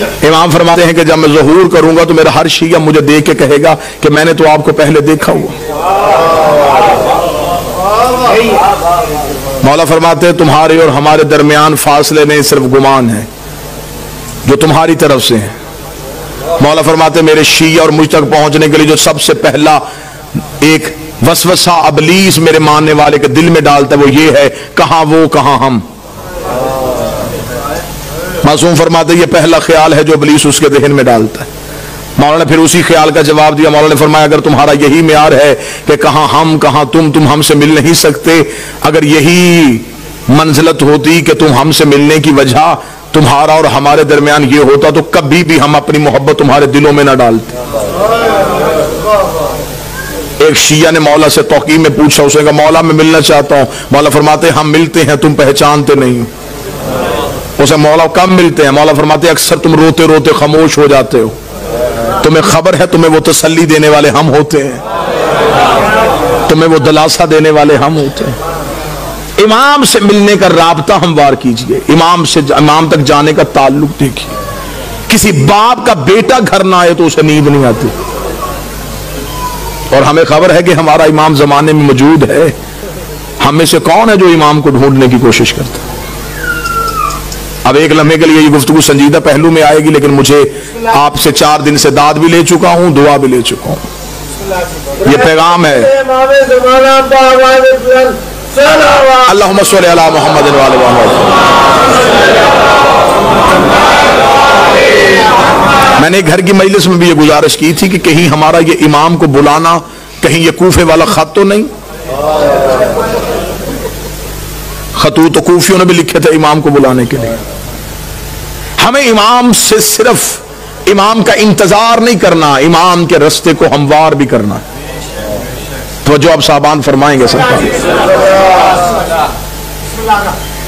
امام فرماتے ہیں کہ جب میں ظہور کروں گا تو میرا ہر شیعہ مجھے دیکھ کے کہے گا کہ میں نے تو آپ کو پہلے دیکھا ہوا۔ مولا فرماتے ہیں تمہارے اور ہمارے درمیان فاصلے نہیں صرف گمان ہے جو تمہاری طرف سے ہے۔ مولا فرماتے ہیں میرے شیعہ اور مجھ تک پہنچنے کے لیے جو سب سے پہلا ایک وسوسہ ابلیس میرے ماننے والے کے دل میں ڈالتا ہے وہ یہ ہے کہاں وہ کہاں ہم۔ معصوم فرماتے ہیں یہ پہلا خیال ہے جو ابلیس اس کے ذہن میں ڈالتا ہے۔ مولا نے پھر اسی خیال کا جواب دیا۔ مولا نے فرمایا اگر تمہارا یہی معیار ہے کہ کہاں ہم کہاں تم ہم سے مل نہیں سکتے، اگر یہی منزلت ہوتی کہ تم ہم سے ملنے کی وجہ تمہارا اور ہمارے درمیان یہ ہوتا تو کبھی بھی ہم اپنی محبت تمہارے دلوں میں نہ ڈالتے۔ ایک شیعہ نے مولا سے توقیع میں پوچھا، اسے کہا مولا میں ملنا چاہتا ہوں۔ مولا فرماتے ہم ملتے ہیں تم پہچانتے نہیں۔ اسے مولا کم ملتے ہیں؟ مولا فرماتے اکثر تم روتے روتے خاموش ہو جاتے ہو، تمہیں خبر ہے تمہیں وہ تسلی دینے والے ہم ہوتے ہیں، تمہیں وہ دلاسا دینے والے ہم ہوتے ہیں۔ امام سے ملنے کا رابطہ ہموار کیجئے، امام تک جانے کا تعلق دیکھیے۔ کسی باپ کا بیٹا گھر نہ آئے تو اسے نیند نہیں آتی، اور ہمیں خبر ہے کہ ہمارا امام زمانے میں موجود ہے۔ ہم میں سے کون ہے جو امام کو ڈھونڈنے کی کوشش کرتا ہے؟ اب ایک لمحے کے لیے یہ گفتگو سنجیدہ پہلو میں آئے گی، لیکن مجھے آپ سے 4 دن سے داد بھی لے چکا ہوں، دعا بھی لے چکا ہوں۔ یہ پیغام ہے اللہم صلی علی محمد و علی محمد۔ میں نے گھر کی مجلس میں بھی یہ گزارش کی تھی کہ کہیں ہمارا یہ امام کو بلانا کہیں یہ کوفے والا خط تو نہیں؟ خطوط تو کوفیوں نے بھی لکھے تھے امام کو بلانے کے لیے۔ ہمیں امام سے صرف امام کا انتظار نہیں کرنا، امام کے رستے کو ہموار بھی کرنا ہے۔ توجہ آپ صاحبان فرمائیں گے سرکار۔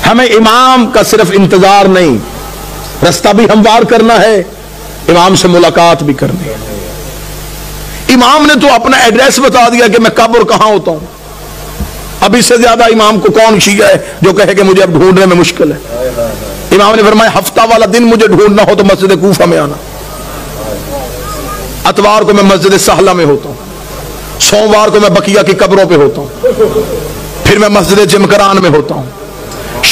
ہمیں امام کا صرف انتظار نہیں، رستہ بھی ہموار کرنا ہے، امام سے ملاقات بھی کرنی ہے۔ امام نے تو اپنا ایڈریس بتا دیا کہ میں کب اور کہاں ہوتا ہوں۔ اب اس سے زیادہ امام کو کون شیعہ ہے جو کہے کہ مجھے اب ڈھونڈنے میں مشکل ہے؟ امام نے فرمایا ہفتہ والا دن مجھے ڈھونڈنا ہو تو مسجد کوفہ میں آنا، اتوار کو میں مسجد سہلہ میں ہوتا ہوں، سوموار کو میں بقیہ کی قبروں پہ ہوتا ہوں، پھر میں مسجد جمکران میں ہوتا ہوں،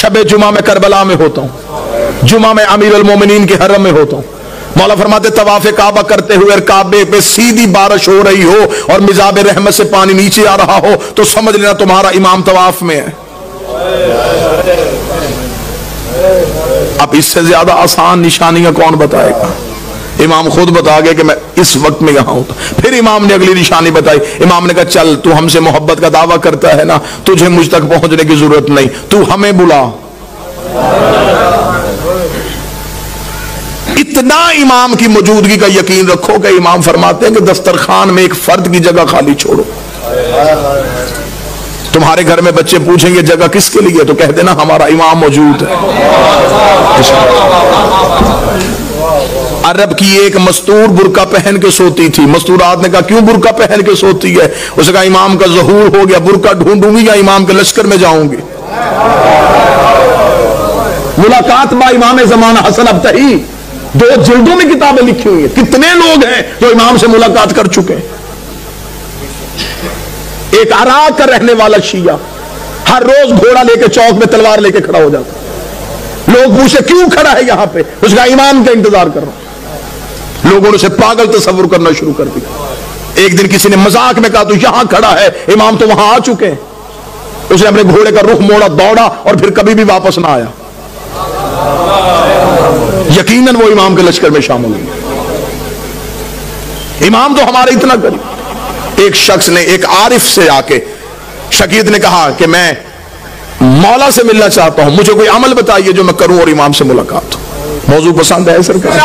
شب جمعہ میں کربلا میں ہوتا ہوں، جمعہ میں امیر المومنین کے حرم میں ہوتا ہوں۔ مولا فرماتے طواف کعبہ کرتے ہوئے کعبے پہ سیدھی بارش ہو رہی ہو اور مزاب رحمت سے پانی نیچے آ رہا ہو تو سمجھ لینا تمہارا امام طواف میں ہے۔ اب اس سے زیادہ آسان نشانیاں کون بتائے گا؟ امام خود بتا گیا کہ میں اس وقت میں یہاں ہوتا۔ پھر امام نے اگلی نشانی بتائی، امام نے کہا چل تو ہم سے محبت کا دعویٰ کرتا ہے نا، تجھے مجھ تک پہنچنے کی ضرورت نہیں، تو ہمیں بلا۔ اتنا امام کی موجودگی کا یقین رکھو کہ امام فرماتے ہیں کہ دسترخوان میں ایک فرد کی جگہ خالی چھوڑو۔ تمہارے گھر میں بچے پوچھیں گے جگہ کس کے لیے تو کہہ دینا ہمارا امام موجود ہے۔ عرب کی ایک مستور برقع پہن کے سوتی تھی، مستورات نے کہا کیوں برقع پہن کے سوتی ہے؟ اس نے کہا امام کا ظہور ہو گیا، برقع ڈھونڈوں گی یا امام کے لشکر میں جاؤں گی؟ ملاقات با امام زمانہ حسن ابتہی 2 جلدوں میں کتابیں لکھی ہوئی ہیں۔ کتنے لوگ ہیں جو امام سے ملاقات کر چکے ہیں؟ ایک عراق کا رہنے والا شیعہ ہر روز گھوڑا لے کے چوک میں تلوار لے کے کھڑا ہو جاتا، لوگ پوچھے کیوں کھڑا ہے یہاں پہ؟ اس کا امام کا انتظار کر رہا ہوں۔ لوگوں نے اسے پاگل تصور کرنا شروع کر دیا۔ ایک دن کسی نے مذاق میں کہا تو یہاں کھڑا ہے، امام تو وہاں آ چکے ہیں۔ اس نے اپنے گھوڑے کا رخ موڑا، دوڑا اور پھر کبھی بھی واپس نہ آیا۔ یقیناً وہ امام کے لشکر میں شامل ہوئے۔ امام تو ہمارے اتنا قریب۔ ایک شخص نے ایک عارف سے آ کے شقیق نے کہا کہ میں مولا سے ملنا چاہتا ہوں، مجھے کوئی عمل بتائیے جو میں کروں اور امام سے ملاقات ہو۔ موضوع پسند ہے سرکار؟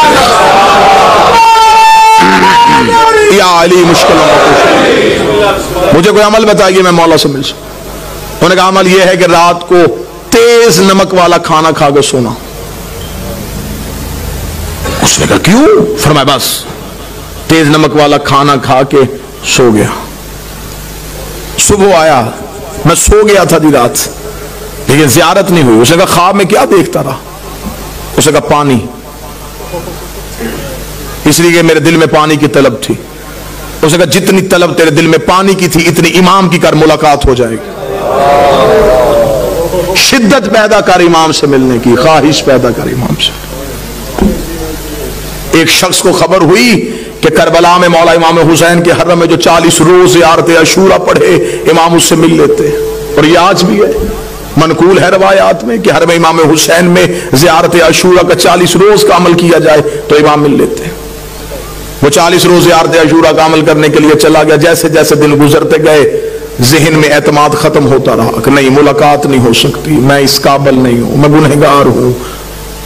یا علی مشکل مجھے کوئی عمل بتائیے میں مولا سے مل سکوں۔ انہوں نے کہا عمل یہ ہے کہ رات کو تیز نمک والا کھانا کھا کے سونا۔ اس نے کہا کیوں؟ فرمایا بس تیز نمک والا کھانا کھا کے سو گیا، صبح آیا میں سو گیا تھا دی رات لیکن زیارت نہیں ہوئی۔ اس نے کہا خواب میں کیا دیکھتا رہا؟ اس نے کہا پانی۔ اس لیے میرے دل میں پانی کی طلب تھی. اس نے کہا جتنی طلب تیرے دل میں پانی کی تھی اتنی امام کی کر ملاقات ہو جائے گی. شدت پیدا کر امام سے ملنے کی, خواہش پیدا کر امام سے. ایک شخص کو خبر ہوئی کہ کربلا میں مولا امام حسین کے حرم میں جو 40 روز زیارت عاشورہ پڑھے امام اس سے مل لیتے ہیں. اور یہ آج بھی ہے, منقول ہے روایات میں کہ حرم امام حسین میں زیارت عاشورہ کا 40 روز کا عمل کیا جائے تو امام مل لیتے ہیں. وہ 40 روز زیارت عاشورہ کا عمل کرنے کے لیے چلا گیا. جیسے جیسے دن گزرتے گئے ذہن میں اعتماد ختم ہوتا رہا کہ نہیں, ملاقات نہیں ہو سکتی, میں اس قابل نہیں ہوں, میں گنہگار ہوں,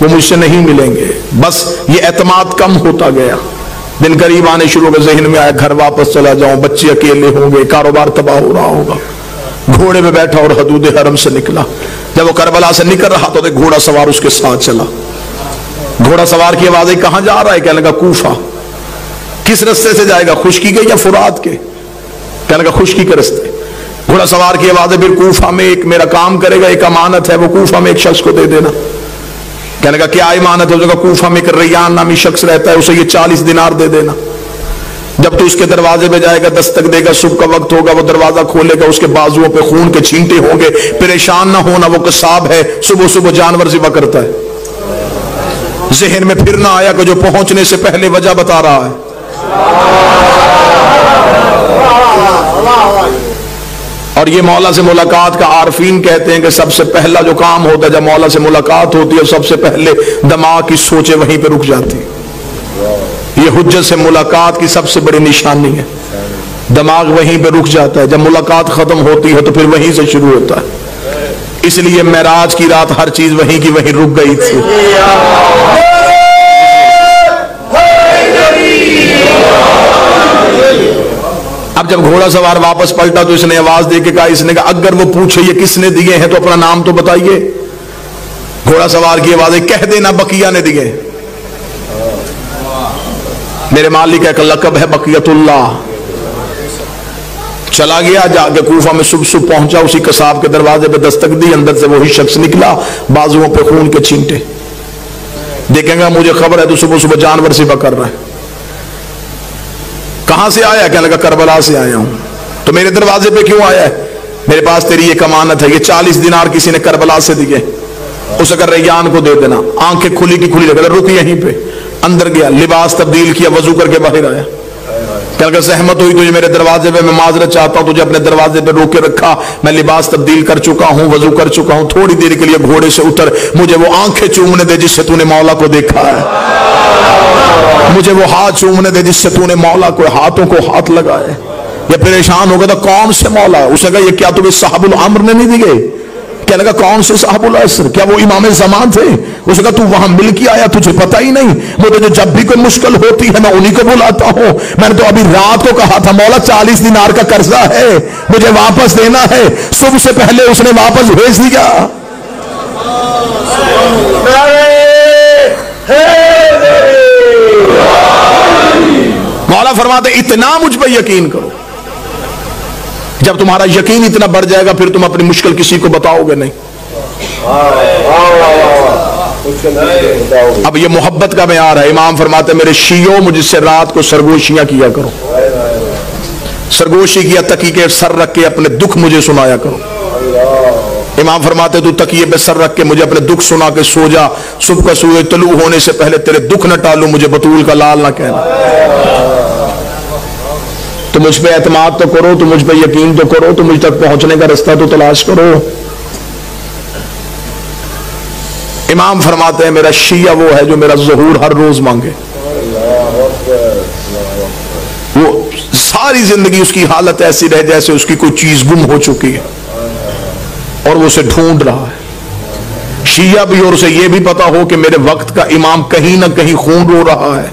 وہ مجھ سے نہیں ملیں گے. بس یہ اعتماد کم ہوتا گیا. دن قریب آنے شروع ہو گئے, ذہن میں آیا گھر واپس چلا جاؤں, بچے اکیلے ہوں گے, کاروبار تباہ ہو رہا ہوگا. گھوڑے میں بیٹھا اور حدود حرم سے نکلا. جب وہ کربلا سے نکل رہا تو گھوڑا سوار اس کے ساتھ چلا. گھوڑا سوار کی آواز آئی, کہاں جا رہا ہے؟ کہنے لگا کوفہ. کس رستے سے جائے گا, خشکی کے یا فرات کے؟ کہنے لگا خشکی کے رستے. گھوڑا سوار کی آواز ہے, پھر کوفہ میں ایک میرا کام کرے گا, ایک امانت ہے, وہ کوفہ میں ایک شخص کو دے دینا. کہنے لگا کیا امانت ہے؟ کوفہ میں ایک ریان نامی شخص رہتا ہے, اسے یہ 40 دینار دے دینا. جب تو اس کے دروازے پہ جائے گا, دستک دے گا, صبح کا وقت ہوگا, وہ دروازہ کھولے گا, اس کے بازوؤں پہ خون کے چھینٹے ہوں گے. پریشان نہ ہونا, وہ قصاب ہے, صبح صبح جانور ذبح کرتا ہے. ذہن میں پھر نہ آیا کہ جو پہنچنے سے پہلے وجہ بتا رہا ہے. اور یہ مولا سے ملاقات کا عارفین کہتے ہیں کہ سب سے پہلا جو کام ہوتا ہے جب مولا سے ملاقات ہوتی ہے, سب سے پہلے دماغ کی سوچیں وہیں پہ رک جاتی. یہ حجت سے ملاقات کی سب سے بڑی نشانی ہے. دماغ وہیں پہ رک جاتا ہے. جب ملاقات ختم ہوتی ہے تو پھر وہیں سے شروع ہوتا ہے. اس لیے معراج کی رات ہر چیز وہیں کی وہیں رک گئی تھی. اب جب گھوڑا سوار واپس پلٹا تو اس نے آواز دے کے کہا, اس نے کہا اگر وہ پوچھے یہ کس نے دیے ہیں تو اپنا نام تو بتائیے. گھوڑا سوار کی آواز ہے, کہہ دینا بقیہ نے دیے. میرے مالک کا لقب ہے بقیت اللہ. چلا گیا, جا کے کوفہ میں صبح پہنچا, اسی قصاب کے دروازے پہ دستک دی, اندر سے وہی شخص نکلا, بازوؤں پہ خون کے چھینٹے. دیکھیں گا مجھے خبر ہے تو صبح صبح جانور ذبح کر رہا ہے. کہاں سے آیا؟ کہنے لگا کربلا سے آیا ہوں. تو میرے دروازے پہ کیوں آیا ہے؟ میرے پاس تیری ایک امانت ہے, یہ 40 دینار کسی نے کربلا سے دیے, اسے کر ریان کو دے دینا. آنکھیں کھلی کی کھلی رکھ, رک یہیں پہ. اندر گیا, لباس تبدیل کیا, وضو کر کے باہر آیا. کہنے لگا زحمت ہوئی تجھے میرے دروازے پہ, میں معذرت چاہتا ہوں, تجھے اپنے دروازے پہ روک کے رکھا, میں لباس تبدیل کر چکا ہوں, وضو کر چکا ہوں, تھوڑی دیر کے لیے گھوڑے سے اتر, مجھے وہ آنکھیں چومنے دے جس سے تو نے مولا کو دیکھا ہے, مجھے وہ ہاتھ چومنے دے جس سے تو نے مولا کو ہاتھوں کو ہاتھ لگائے. یہ پریشان ہو گیا تھا, کون سے مولا؟ اسے کہا یہ کیا تمہیں صاحب الامر نے نہیں دیے؟ کہنے لگا کون سے صاحب العصر؟ کیا وہ امام زمان تھے؟ اسے کہا تو وہاں مل کے آیا, تجھے پتہ ہی نہیں؟ مجھے جو جب بھی کوئی مشکل ہوتی ہے میں انہی کو بلاتا ہوں. میں نے تو ابھی رات کو کہا تھا مولا 40 دینار کا قرضہ ہے, مجھے واپس دینا ہے. صبح سے پہلے اس نے واپس بھیج دیا. مولا فرماتے اتنا مجھ پہ یقین کرو. جب تمہارا یقین اتنا بڑھ جائے گا پھر تم اپنی مشکل کسی کو بتاؤ گے نہیں. اب یہ محبت کا معیار ہے. امام فرماتے میرے شیعوں مجھ سے رات کو سرگوشیاں کیا کرو. سرگوشی کیا, تکیے کے سر رکھ کے اپنے دکھ مجھے سنایا کرو. امام فرماتے تو تکیے پہ سر رکھ کے مجھے اپنے دکھ سنا کے سو جا, صبح کا سورج طلوع ہونے سے پہلے تیرے دکھ نہ ٹالوں, مجھے بطول کا لال نہ کہنا. تو مجھ پہ اعتماد تو کرو, تو مجھ پہ یقین تو کرو, تو مجھ تک پہنچنے کا رستہ تو تلاش کرو. امام فرماتے ہیں میرا شیعہ وہ ہے جو میرا ظہور ہر روز مانگے. وہ ساری زندگی اس کی حالت ایسی رہے جیسے اس کی کوئی چیز گم ہو چکی ہے اور وہ اسے ڈھونڈ رہا ہے. شیعہ بھی اور اسے یہ بھی پتا ہو کہ میرے وقت کا امام کہیں نہ کہیں خون رو رہا ہے.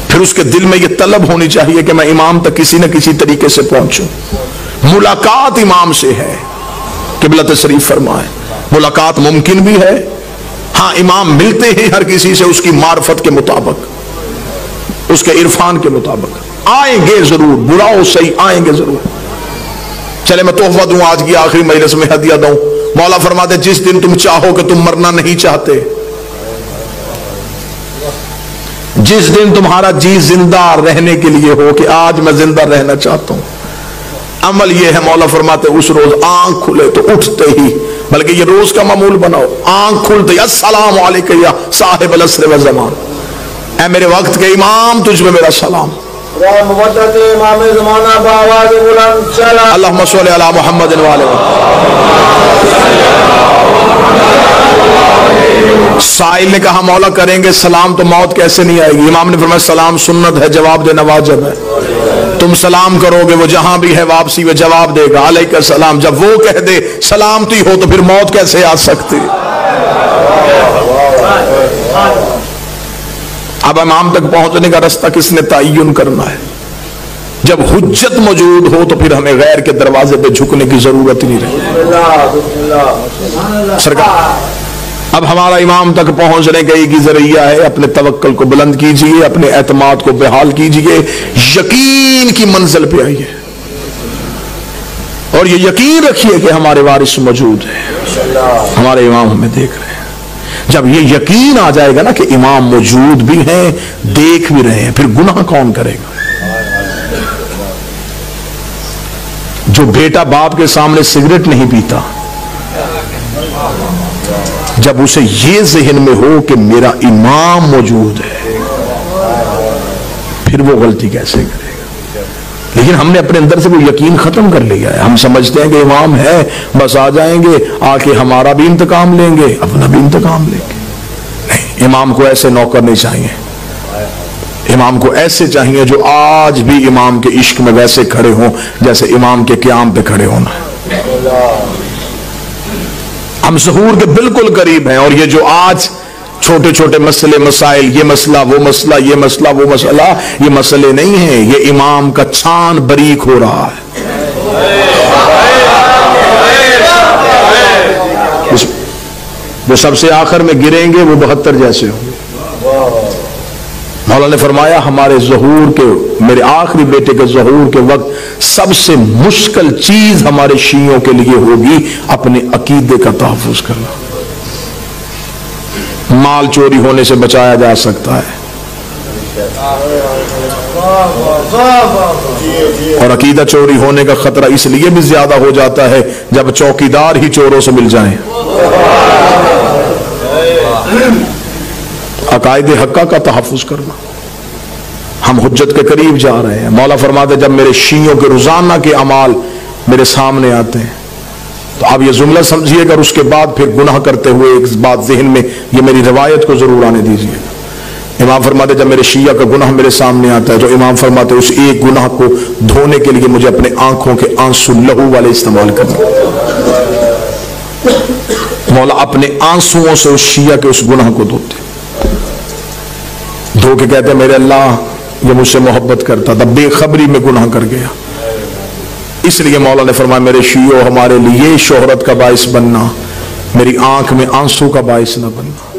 پھر اس کے دل میں یہ طلب ہونی چاہیے کہ میں امام تک کسی نہ کسی طریقے سے پہنچوں. ملاقات امام سے ہے. قبلہ تشریف فرمائے ملاقات ممکن بھی ہے. ہاں امام ملتے ہیں ہر کسی سے اس کی معرفت کے مطابق, اس کے عرفان کے مطابق. آئیں گے ضرور, برا ہو صحیح آئیں گے ضرور. چلے میں تحفہ دوں, آج کی آخری مجلس میں ہدیہ دوں. مولا فرماتے جس دن تم چاہو کہ تم مرنا نہیں چاہتے, جس دن تمہارا جی زندہ رہنے کے لیے ہو کہ آج میں زندہ رہنا چاہتا ہوں، عمل یہ ہے، مولا فرماتے اس روز آنکھ کھلے تو اٹھتے ہی، بلکہ یہ روز کا معمول بناؤ، آنکھ کھلتے ہی السلام علیکم یا صاحب العصر والزمان، اے میرے وقت کے امام تجھ میں میرا سلام۔ اللہم صلی علی محمد وعلی سائل نے کہا مولا کریں گے سلام تو موت کیسے نہیں آئے گی؟ امام نے فرمایا سلام سنت ہے، جواب دینا واجب ہے۔ تم سلام کرو گے وہ جہاں بھی ہے واپسی وہ جواب دے گا علیکہ السلام، جب وہ کہہ دے سلامتی ہو تو پھر موت کیسے آ سکتی؟ اب امام تک پہنچنے کا رستہ کس نے تعین کرنا ہے؟ جب حجت موجود ہو تو پھر ہمیں غیر کے دروازے پہ جھکنے کی ضرورت نہیں رہی۔ سرکار اب ہمارا امام تک پہنچنے کا ایک ہی ذریعہ ہے، اپنے توکل کو بلند کیجئے، اپنے اعتماد کو بحال کیجئے، یقین کی منزل پہ آئیے اور یہ یقین رکھیے کہ ہمارے وارث موجود ہیں، ہمارے امام ہمیں دیکھ رہے ہیں۔ جب یہ یقین آ جائے گا نا کہ امام موجود بھی ہیں دیکھ بھی رہے ہیں، پھر گناہ کون کرے گا؟ جو بیٹا باپ کے سامنے سگریٹ نہیں پیتا، جب اسے یہ ذہن میں ہو کہ میرا امام موجود ہے، پھر وہ غلطی کیسے کرے گا؟ لیکن ہم نے اپنے اندر سے وہ یقین ختم کر لیا ہے، ہم سمجھتے ہیں کہ امام ہے بس آ جائیں گے، آ کے ہمارا بھی انتقام لیں گے، اپنا بھی انتقام لیں گے۔ نہیں، امام کو ایسے نوکر نہیں چاہیے، امام کو ایسے چاہیے جو آج بھی امام کے عشق میں ویسے کھڑے ہوں جیسے امام کے قیام پہ کھڑے ہونا۔ ہم ظہور کے بالکل قریب ہیں، اور یہ جو آج چھوٹے چھوٹے مسئلے مسائل، یہ مسئلہ وہ مسئلہ، یہ مسئلہ وہ مسئلہ، یہ مسئلے نہیں ہیں، یہ امام کا چھان بریک ہو رہا ہے۔ وہ سب سے آخر میں گریں گے وہ 72 جیسے ہوں گے۔ مولا نے فرمایا ہمارے ظہور کے، میرے آخری بیٹے کے ظہور کے وقت سب سے مشکل چیز ہمارے شیعوں کے لیے ہوگی اپنے عقیدے کا تحفظ کرنا۔ مال چوری ہونے سے بچایا جا سکتا ہے، اور عقیدہ چوری ہونے کا خطرہ اس لیے بھی زیادہ ہو جاتا ہے جب چوکیدار ہی چوروں سے مل جائیں۔ عقائد حقہ کا تحفظ کرنا، ہم حجت کے قریب جا رہے ہیں۔ مولا فرماتے جب میرے شیعوں کے روزانہ کے اعمال میرے سامنے آتے ہیں تو آپ یہ جملہ سمجھیے گا، اور اس کے بعد پھر گناہ کرتے ہوئے ایک بات ذہن میں، یہ میری روایت کو ضرور آنے دیجیے۔ امام فرماتے جب میرے شیعہ کا گناہ میرے سامنے آتا ہے تو امام فرماتے اس ایک گناہ کو دھونے کے لیے مجھے اپنے آنکھوں کے آنسو لہو والے استعمال کرنا۔ مولا اپنے آنسوؤں سے اس شیعہ کے اس گناہ کو دھوتے، دھو کے کہتے ہیں میرے اللہ یہ مجھ سے محبت کرتا تھا، بے خبری میں گناہ کر گیا، اس لیے مولا نے فرمایا میرے شیعوں ہمارے لیے شہرت کا باعث بننا، میری آنکھ میں آنسو کا باعث نہ بننا۔